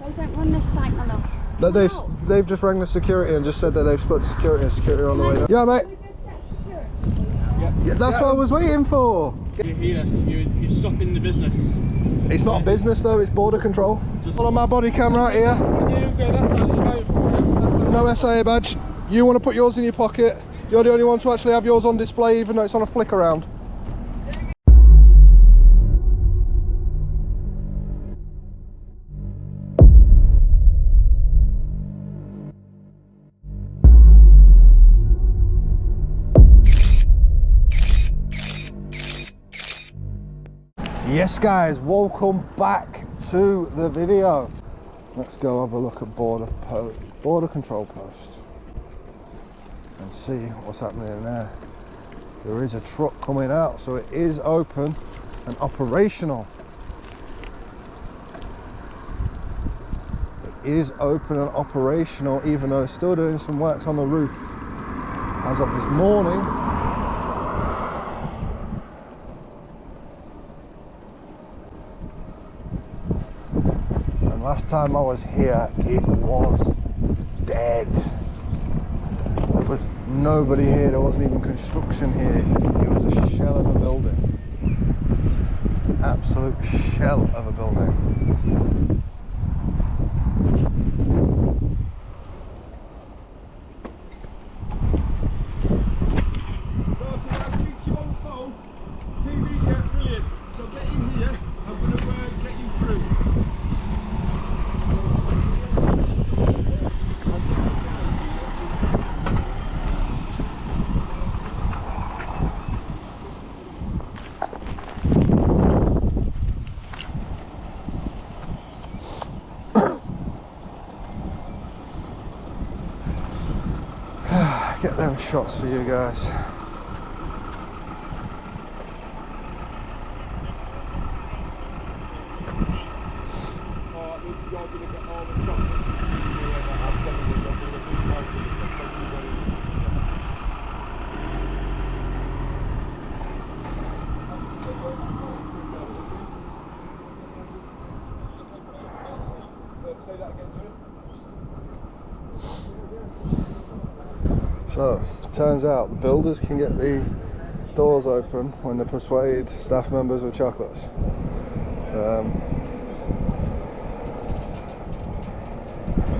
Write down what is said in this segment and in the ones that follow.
They don't run this site, my love. They've just rang the security and just said that they've spoke to security and security are on the way down. Yeah, mate. Yeah, that's what I was waiting for. You're here, you're stopping the business. It's not a business though, it's border control. Follow my body cam right here. No SIA badge. You want to put yours in your pocket. You're the only one to actually have yours on display, even though it's on a flick around. Yes guys, welcome back to the video. Let's go have a look at border control post and see what's happening in there. There is a truck coming out, so it is open and operational. It is open and operational, even though they're still doing some works on the roof. As of this morning, last time I was here, it was dead. There was nobody here, there wasn't even construction here. It was a shell of a building. Absolute shell of a building. Get them shots for you guys. So, turns out the builders can get the doors open when they persuade staff members with chocolates. And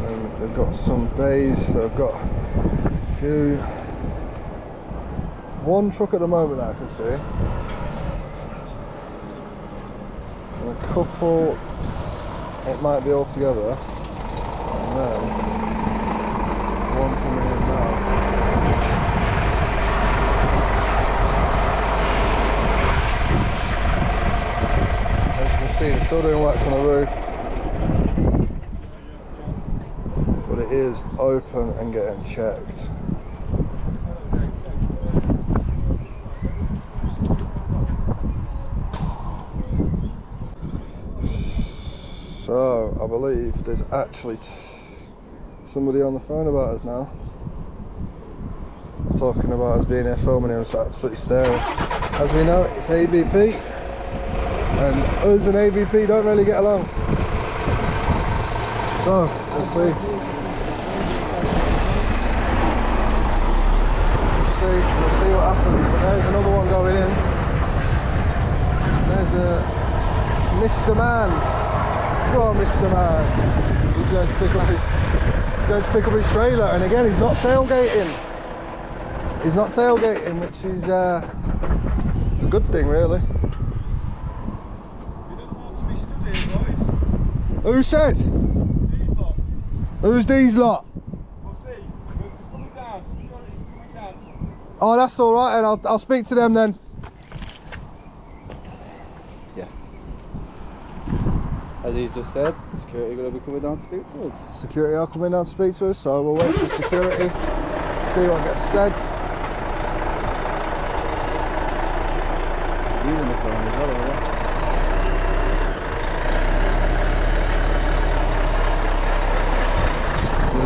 then they've got some bays that have got a few. One truck at the moment that I can see. And a couple, it might be all together. And then one coming in now. See, they're still doing works on the roof, but it is open and getting checked. So I believe there's actually somebody on the phone about us now, talking about us being here filming him. It's absolutely staring. As we know, it's ABP. And us and ABP don't really get along. So, we'll see. We'll see what happens. But there's another one going in. There's a Mr. Man. Go on, Mr. Man. He's going to pick up his trailer, and again he's not tailgating. He's not tailgating, which is a good thing really. Who said? These lot. Who's these lot? We'll see. We're coming down. Security's coming down. Oh, that's all right, and I'll speak to them then. Yes. As he's just said, security are going to be coming down to speak to us. Security are coming down to speak to us, so we'll wait for security, see what gets said. He's on the phone as well, isn't he?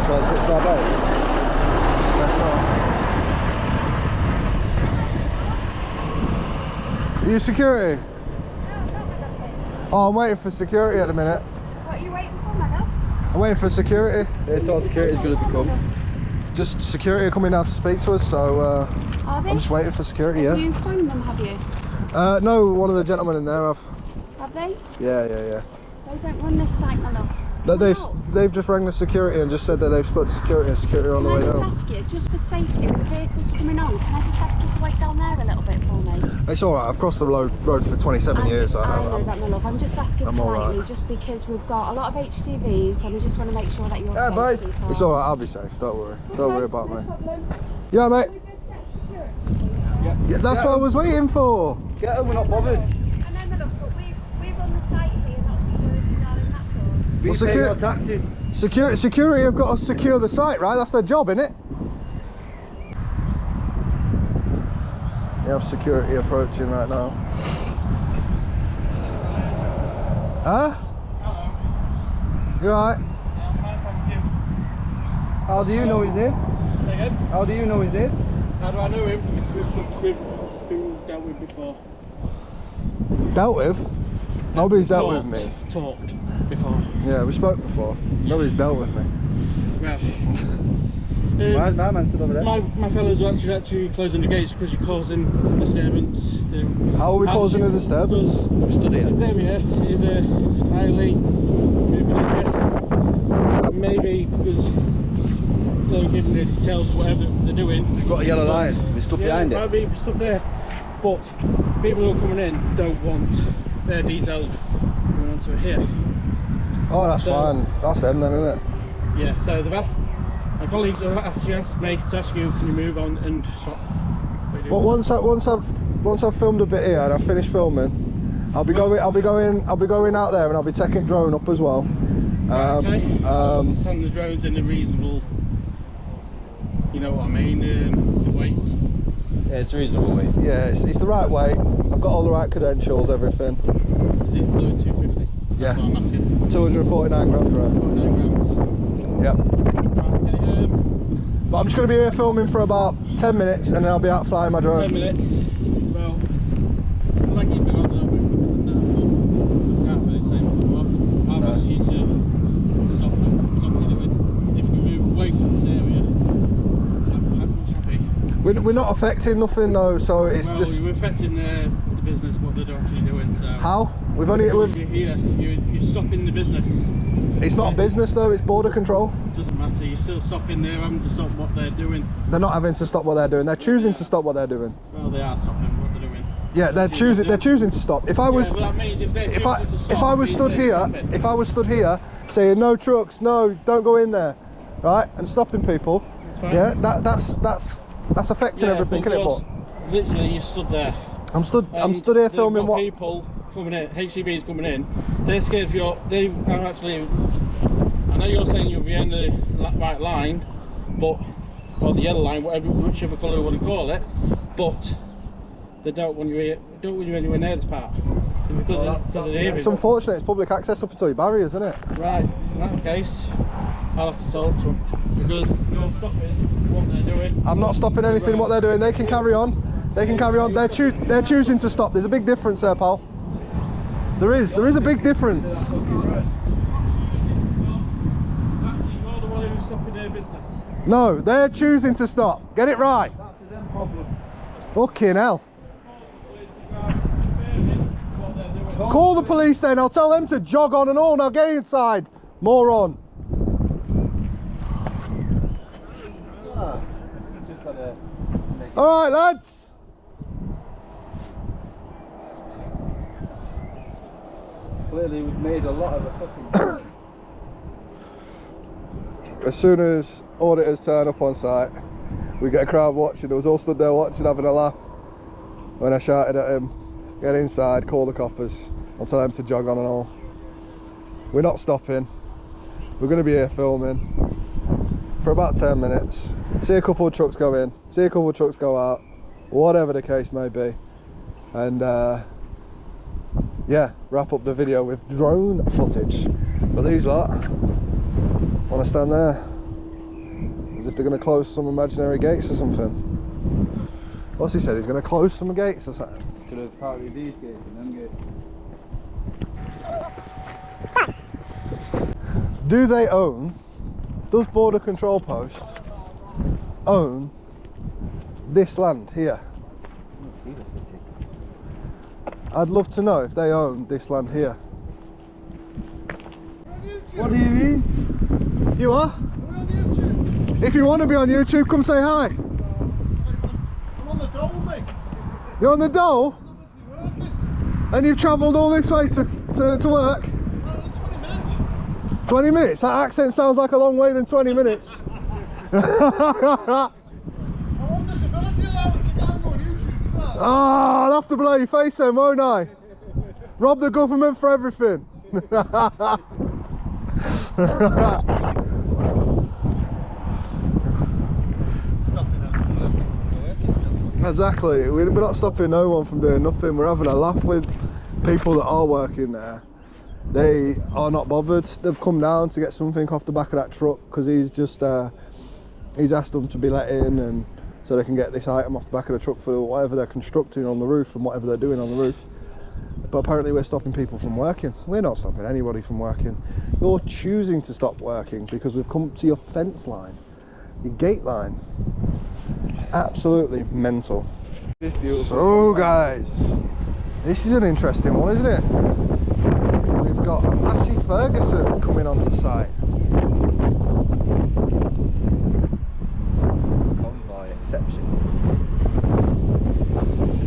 Try to touch our boat. That's all. Are you security? No, not with that thing. Oh, I'm waiting for security at the minute. What are you waiting for, my love? I'm waiting for security. They told security's going to become. Just security are coming down to speak to us, so Are they? I'm just waiting for security, Have yeah. you phoned them, have you? No, one of the gentlemen in there have. Have they? Yeah. They don't run this site, my love. They've just rang the security and just said that they've spoken to security and security are on the way Can I down. just ask you, just for safety, with the vehicles coming on, can I just ask you to wait down there a little bit for me? It's alright, I've crossed the road for 27 years. I know that, my love. I'm just asking I'm politely, alright. just because we've got a lot of HGVs and I just want to make sure that you're Yeah, safe. boys. sweetheart. It's alright, I'll be safe, don't worry. Don't worry about no me. problem. Yeah, mate. Can we just get security? Yeah, that's what I was waiting for. Get them, we're not bothered. I know, my love, but we run the site here, not security, darling, that's all. We Well, pay your taxes. Security have got to secure the site, right? That's their job, innit? You have security approaching right now. Huh? You alright? How do you know his name? Say again? How do you know his name? How do I know him? We've been dealt with before. Dealt with? Nobody's dealt with me. Talked before. Yeah, we spoke before. Nobody's dealt with me. Well, Why is my man stood over there? my fellows are actually closing the gates because you're causing disturbance. How are we causing a disturbance? Because Stood here. this area is a highly moving area. Maybe because they're giving the details of whatever they're doing. We've got a yellow line. We stood behind might it. be stuck there, but people who are coming in don't want their details going onto here. Oh, that's So- fine. That's them then, isn't it? Yeah, so they've asked, my colleagues have asked me to ask you, can you move on and stop? what you're Well, doing? once I've filmed a bit here and I've finished filming, I'll be going out there and I'll be taking drone up as well. Okay. Send the drones in a reasonable, you know what I mean, the weight. Yeah, it's reasonable, mate. Yeah, it's the right weight. I've got all the right credentials, everything. Is it below 250? Yeah. That's what I'm asking. 249 grams per hour. 49 grams. Yep. Right, okay, But I'm just going to be here filming for about 10 minutes and then I'll be out flying my 10 drone. minutes. Well, I'd like you to go on a little bit quicker than that, but I can't really say much more. I've asked you to stop what you're doing. If we move away from this area, I'm much happy. We're not affecting nothing though, so it's Well, just... you're affecting the business, what they're actually doing, so... How? We've You're here, you're stopping the business. It's not a business though, it's border control. Doesn't matter, you're still stopping, they're having to stop what they're doing. They're not having to stop what they're doing, they're choosing to stop what they're doing. Well, they are stopping what they're doing. Yeah, they're choosing to stop. If I was... Yeah, well, that means if they're If I choosing to stop, was means stood they're here, stopping. if I was stood here saying no trucks, no, don't go in there, right, and stopping people, That's fine. yeah, that's affecting everything, but isn't it? yours- But literally, you stood there. I'm stood And here they've filming got what. people coming in, HCVs coming in. They're scared of your. They are actually. I know you're saying you're behind the right line, but or the yellow line, whichever colour you want to call it, but they don't want you anywhere near this part because of the area. It's unfortunate. It's public access up until your barriers, isn't it? Right. In that case, I'll have to talk to them because you're stopping what they're doing. I'm not stopping anything. What they're doing, they can carry on. They can carry on. They're choosing to stop. There's a big difference there, pal. There is a big difference. Actually, you're the one who's stopping their business. No, they're choosing to stop. Get it right. That's a them problem. Fucking hell. What they're doing. Call the police then. I'll tell them to jog on and all. Now get inside, moron. Just had a... All right, lads. Clearly we've made a lot of a fucking... As soon as auditors turn up on site, we get a crowd watching. They was all stood there watching, having a laugh when I shouted at him, get inside, call the coppers. I'll tell them to jog on and all. We're not stopping. We're going to be here filming for about 10 minutes. See a couple of trucks go in, see a couple of trucks go out, whatever the case may be. And yeah, wrap up the video with drone footage. But these lot want to stand there as if they're going to close some imaginary gates or something. What's he said? He's going to close some gates or something? Could have partly these gates and them gates. Do they own, does Border Control Post own this land here? I'd love to know if they own this land here. What do you mean? You are? If you want to be on YouTube, come say hi. I'm on the dole, mate. You're on the dole? And you've travelled all this way to work? 20 minutes. 20 minutes? That accent sounds like a long way than 20 minutes. I'm on disability allowance to go on YouTube. Oh, I'll have to blow your face then, won't I? Rob the government for everything. Exactly, we're not stopping no one from doing nothing. We're having a laugh with people that are working there. They are not bothered. They've come down to get something off the back of that truck because he's just he's asked them to be let in, and so they can get this item off the back of the truck for whatever they're constructing on the roof and whatever they're doing on the roof. But apparently we're stopping people from working. We're not stopping anybody from working. You're choosing to stop working because we've come to your fence line, your gate line. Absolutely mental. So guys, this is an interesting one, isn't it? We've got a Massey Ferguson coming onto site. Convoy exception.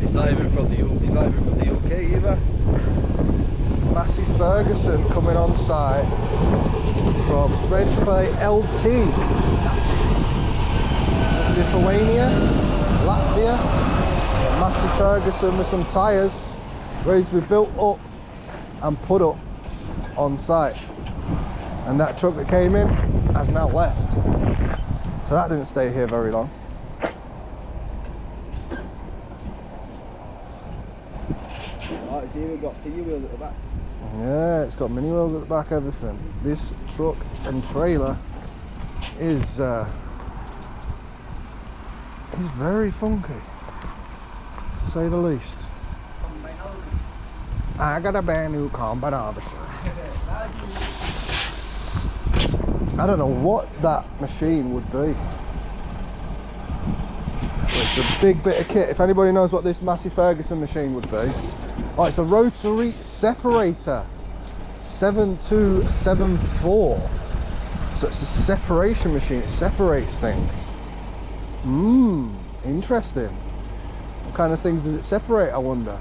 He's not even from the UK either. Massey Ferguson coming on site from Reg Play LT. Lithuania, Latvia. Massey Ferguson with some tyres ready to be built up and put up on site. And that truck that came in has now left. So that didn't stay here very long. Oh, it's even got thingy wheels at the back. Yeah, it's got mini wheels at the back, everything. This truck and trailer is very funky, to say the least. I got a brand new combat officer. I don't know what that machine would be. It's a big bit of kit. If anybody knows what this Massey Ferguson machine would be. Oh, it's a rotary separator. 7274. So it's a separation machine. It separates things. Interesting. What kind of things does it separate, I wonder?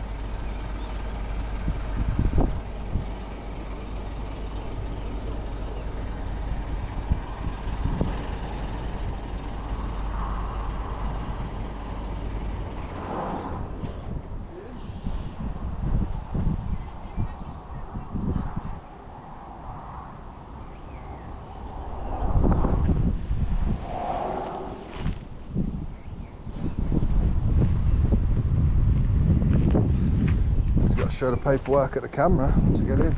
Show the paperwork at the camera to get in.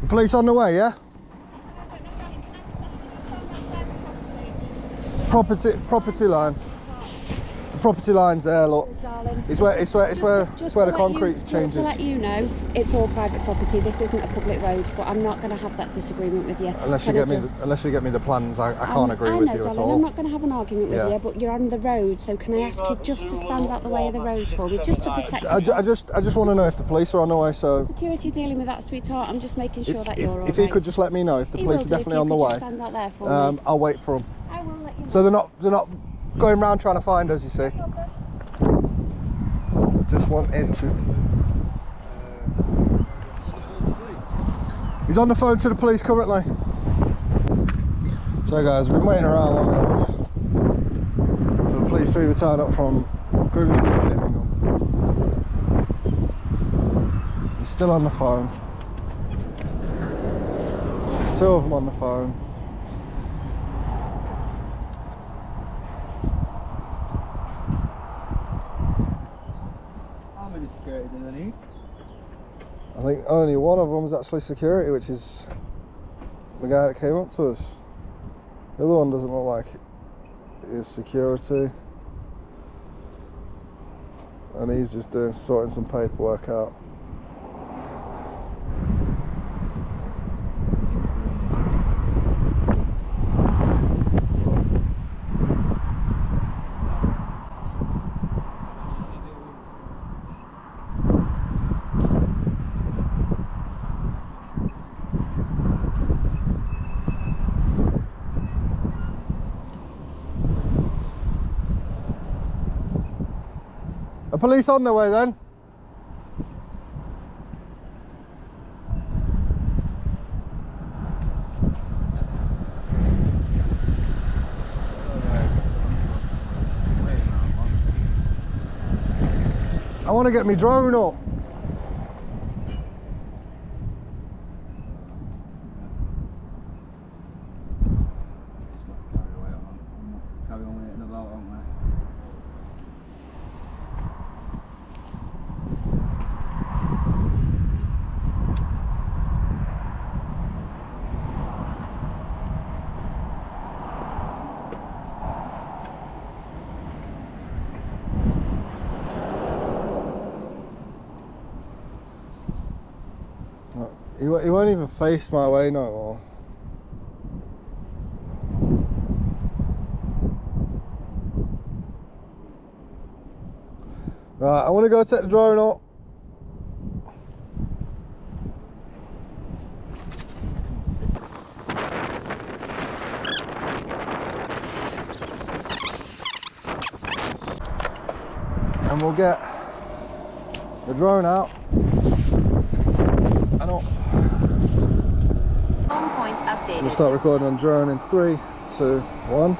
The police on the way, yeah? Property line. The property line's there, look. Darling, It's where the concrete changes. Just to let you know, it's all private property. This isn't a public road, but I'm not going to have that disagreement with you. Unless you get me the plans, I can't agree with you at all. I'm not going to have an argument with you, but you're on the road, so can I ask you just to stand out the way of the road for me, just to protect yourself? I just want to know if the police are on the way. So security dealing with that, sweetheart. I'm just making sure that you're all right. If he could just let me know if the police are definitely on the way. Stand out there for me. I'll wait for them. I will let you know. So they're not going around trying to find us, you see. Just wanted to. He's on the phone to the police currently. So guys, we've been waiting around long enough for the police to either turn up from Grimsby or Birmingham. He's still on the phone. There's two of them on the phone. many security do they need? I think only one of them is actually security, which is the guy that came up to us. The other one doesn't look like it is security. And he's just sorting some paperwork out. Are police on their way then? I want to get my drone up. Carry on waiting about, aren't we? He won't even face my way no more. Right, I want to go take the drone up. And we'll get the drone out and up. Home point updated. We'll start recording on drone in 3, 2, 1.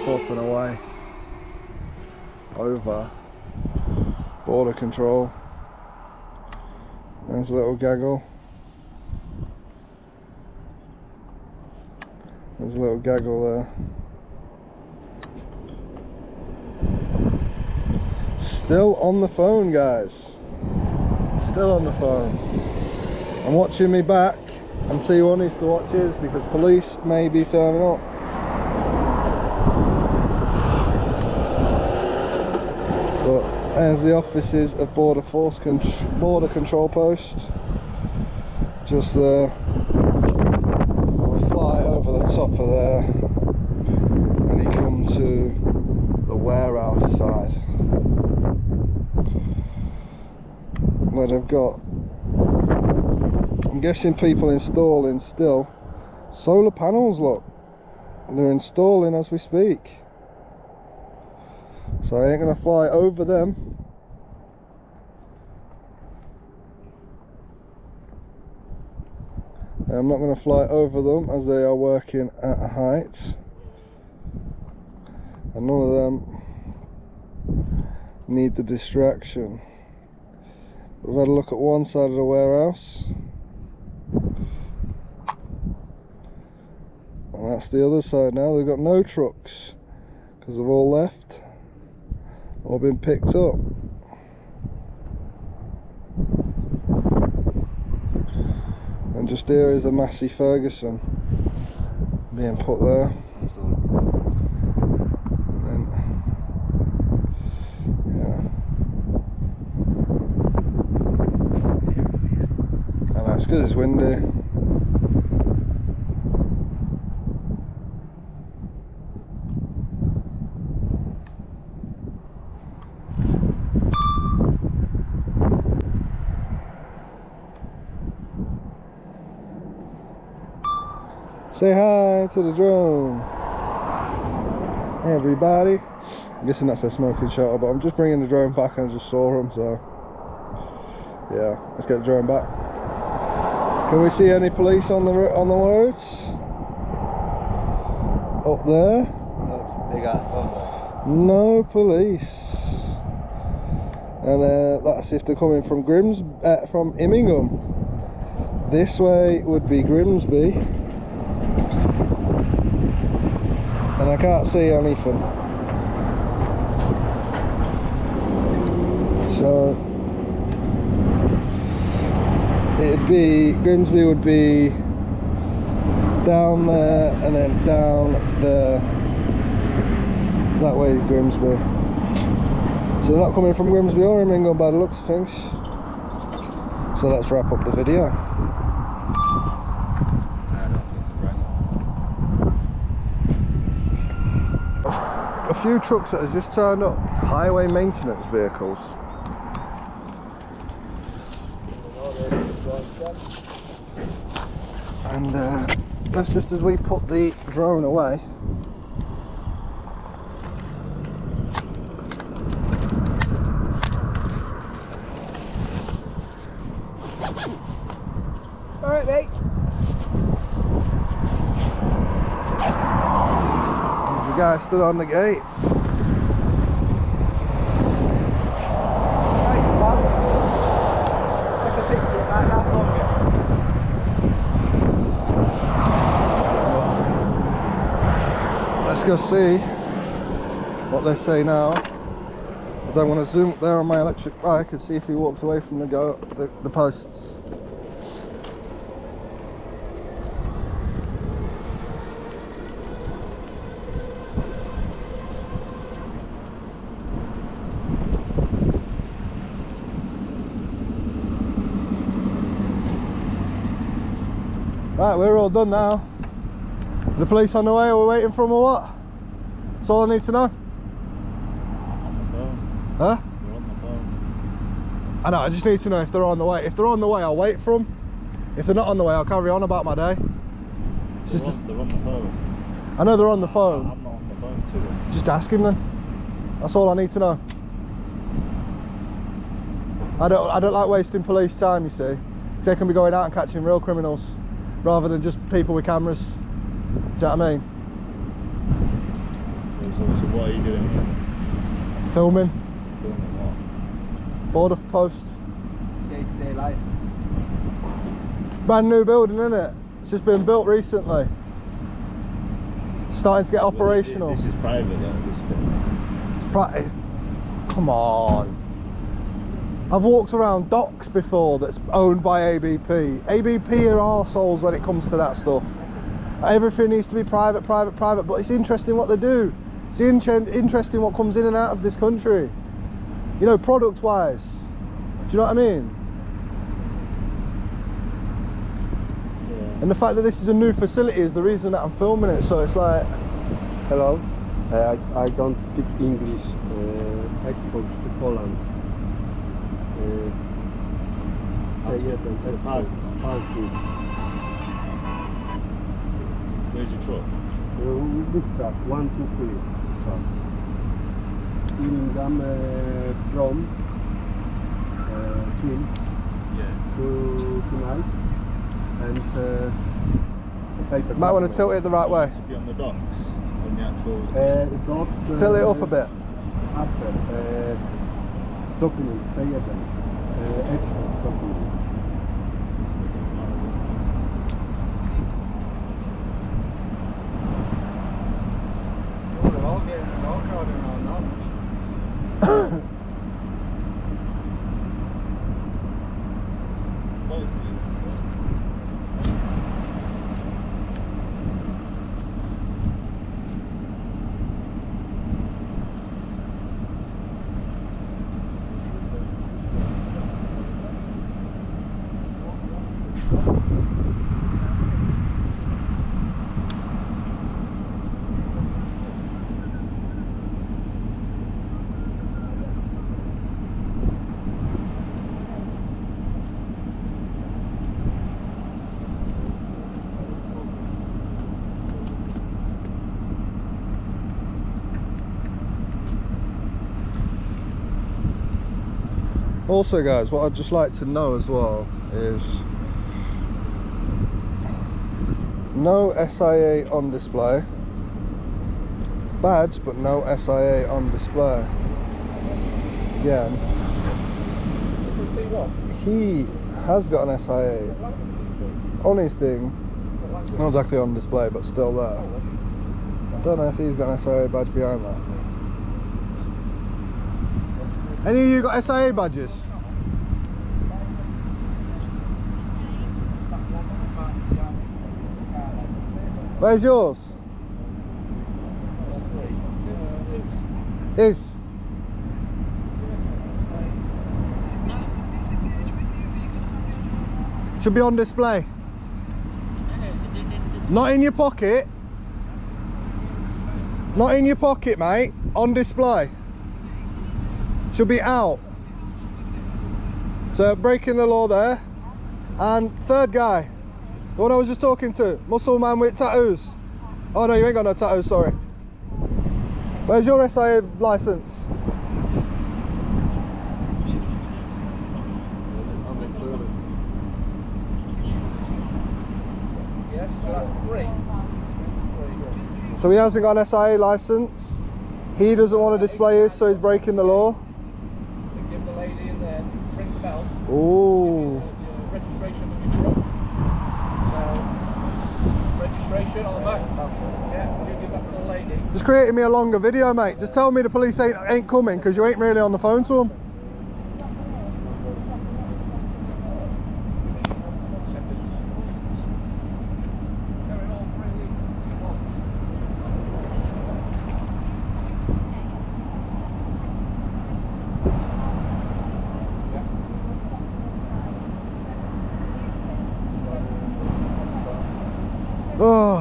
Up and away. Over. Border control. There's a little gaggle. There's a little gaggle there. Still on the phone, guys. Still on the phone. I'm watching me back, and T1 needs to watch his because police may be turning up. But there's the offices of Border Control Post. Just there. We'll fly over the top of there, and you come to the warehouse side. Where they've got, I'm guessing people installing still solar panels. Look, they're installing as we speak, so I ain't gonna fly over them. I'm not gonna fly over them as they are working at a height, and none of them need the distraction. We've had a look at one side of the warehouse, and that's the other side now. They've got no trucks because they've all left, all been picked up. And just here is a Massey Ferguson being put there. It's because it's windy. Say hi to the drone, everybody. I'm guessing that's a smoking shutter, but I'm just bringing the drone back and I just saw him, so yeah, let's get the drone back. Can we see any police on the roads? Up there? No, big ass bombers. No police. And that's if they're coming from from Immingham. This way would be Grimsby. And I can't see anything. be, Grimsby would be down there and then down there. That way is Grimsby. So they're not coming from Grimsby or Immingham by the looks of things. So let's wrap up the video. A few trucks that have just turned up, highway maintenance vehicles. And that's just as we put the drone away. Alright, mate. There's a guy stood on the gate. Take a picture, that's longer. Let's go see what they say now. As I want to zoom up there on my electric bike and see if he walks away from the posts. Right, we're all done now. The police on the way, are we waiting for them or what? That's all I need to know. On the phone. Huh? They're on the phone. I know, I just need to know if they're on the way. If they're on the way, I'll wait for them. If they're not on the way, I'll carry on about my day. It's They're just on the phone. I know they're on the phone. I'm not on the phone to them. Just ask him then. That's all I need to know. I don't like wasting police time, you see. They can be going out and catching real criminals rather than just people with cameras. Do you know what I mean? So what are you doing here? Filming. Filming what? Border post. Day-to-day life. Brand new building, isn't it? It's just been built recently. Starting to get operational. This is private, yeah, this bit. It's come on. I've walked around docks before that's owned by ABP. ABP are arseholes when it comes to that stuff. Everything needs to be private, private, private, but it's interesting what they do. It's interesting what comes in and out of this country. You know, product-wise. Do you know what I mean? Yeah. And the fact that this is a new facility is the reason that I'm filming it, so it's like... Hello, I don't speak English. Export to Poland. Where's your truck? This truck, 123 truck. Immingham from swim Yeah. tonight and paper. Might want to tilt it the right way. To be on the docks? On the actual... dogs. Tilt it up a bit. After documents, pay them. Export documents. They're all getting an all card and all not. What is it? Also guys, what I'd just like to know as well is no SIA on display. Badge, but no SIA on display. Yeah. He has got an SIA on his thing. Not exactly on display, but still there. I don't know if he's got an SIA badge behind that. Any of you got SIA badges? Where's yours? Is. Should be on display. Not in your pocket. Not in your pocket, mate. On display. Should be out. So breaking the law there. And third guy, the one I was just talking to, muscle man with tattoos. Oh no, you ain't got no tattoos, sorry. Where's your SIA license? Yes, so that's 3. So he hasn't got an SIA license. He doesn't want to display his, so he's breaking the law. Give the lady in there, ring the bell. Ooh. Registration of your truck. Registration on the back. Yeah, you give that to the lady. Just creating me a longer video, mate. Just tell me the police ain't coming because you ain't really on the phone to them. Oh.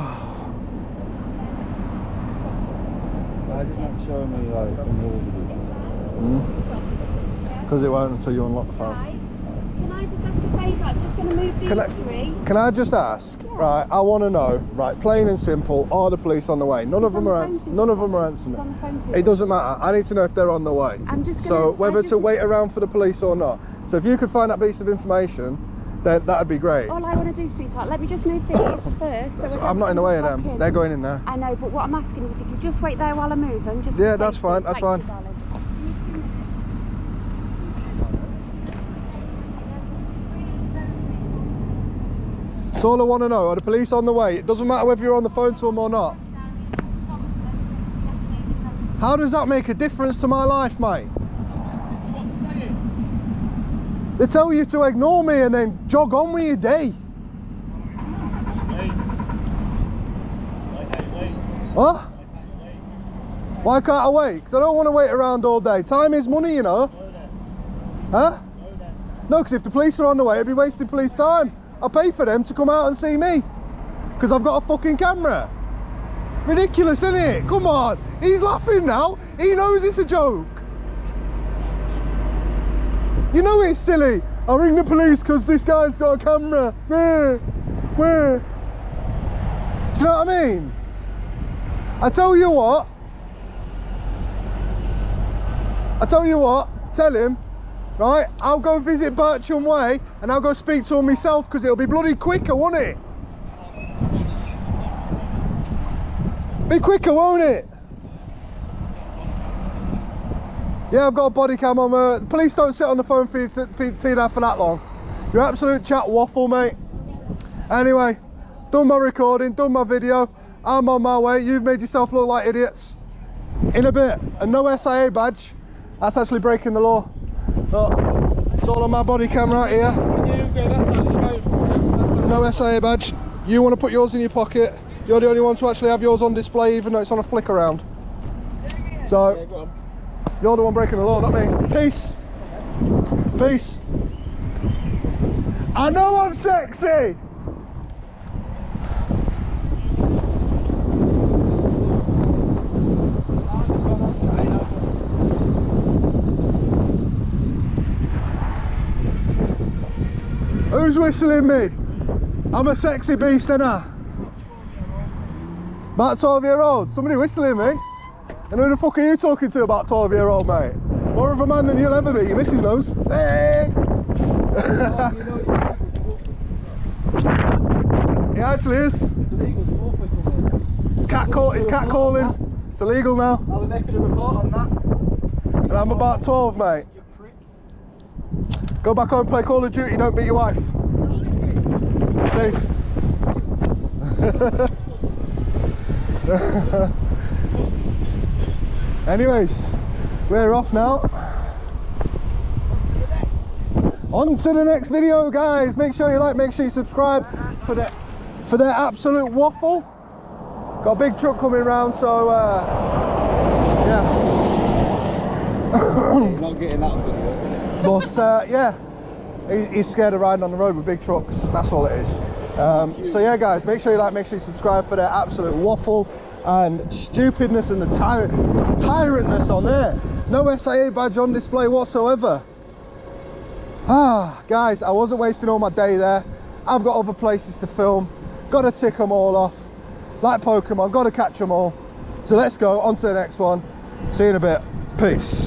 Why is it not showing me like the rules? Because it won't until you unlock the phone. Guys, can I just ask a favour? I'm just going to move these three. Can I just ask? Yeah. Right, I want to know. Right, plain and simple. Are the police on the way? None of them are answering. None of them are answering. On the phone to it doesn't matter. I need to know if they're on the way. I'm just gonna, so whether to wait around for the police or not. So if you could find that piece of information, then that'd be great. All I want to do, sweetheart, let me just move these first. So I'm not in the way of them. They're going in there. I know, but what I'm asking is if you could just wait there while I move them. Just yeah, that's fine. That's fine. That's all I want to know. Are the police on the way? It doesn't matter whether you're on the phone to them or not. How does that make a difference to my life, mate? They tell you to ignore me and then jog on with your day. Huh? Why can't I wait? Because I don't want to wait around all day. Time is money, you know. Huh? No, because if the police are on the way, it'd be wasting police time. I pay for them to come out and see me. Because I've got a fucking camera. Ridiculous, isn't it? Come on. He's laughing now. He knows it's a joke. You know it's silly. I'll ring the police because this guy's got a camera. Where? Do you know what I mean? I tell you what. Tell him, right? I'll go visit Bircham Way and I'll go speak to him myself because it'll be bloody quicker, won't it? Be quicker, won't it? Yeah, I've got a body cam on. The police don't sit on the phone for you there for that long. You're absolute chat waffle, mate. Anyway, done my recording, done my video. I'm on my way. You've made yourself look like idiots. In a bit, and no SIA badge. That's actually breaking the law. But it's all on my body cam right here. No SIA badge. You want to put yours in your pocket. You're the only one to actually have yours on display, even though it's on a flick around. So. Yeah, go on. You're the one breaking the law, not me. Peace. Peace. I know I'm sexy. Who's whistling me? I'm a sexy beast, ain't I? About 12-year-old. Somebody whistling me. And who the fuck are you talking to about 12-year-old, mate? More of a man than you'll ever be. Your missus knows. Hey! He actually is. It's catcalling. It's illegal now. I'll be making a report on that. And I'm about 12, mate. Go back home and play Call of Duty, don't beat your wife. Safe. Anyways, we're off now. On to the next video, guys. Make sure you like, make sure you subscribe for their absolute waffle. Got a big truck coming round, so yeah. You're not getting that good. But yeah, he's scared of riding on the road with big trucks. That's all it is. So yeah, guys, make sure you like, make sure you subscribe for the absolute waffle and stupidness and the tyrantness on there. No SIA badge on display whatsoever. Ah, guys, I wasn't wasting all my day there. I've got other places to film. Got to tick them all off. Like Pokemon, got to catch them all. So let's go on to the next one. See you in a bit. Peace.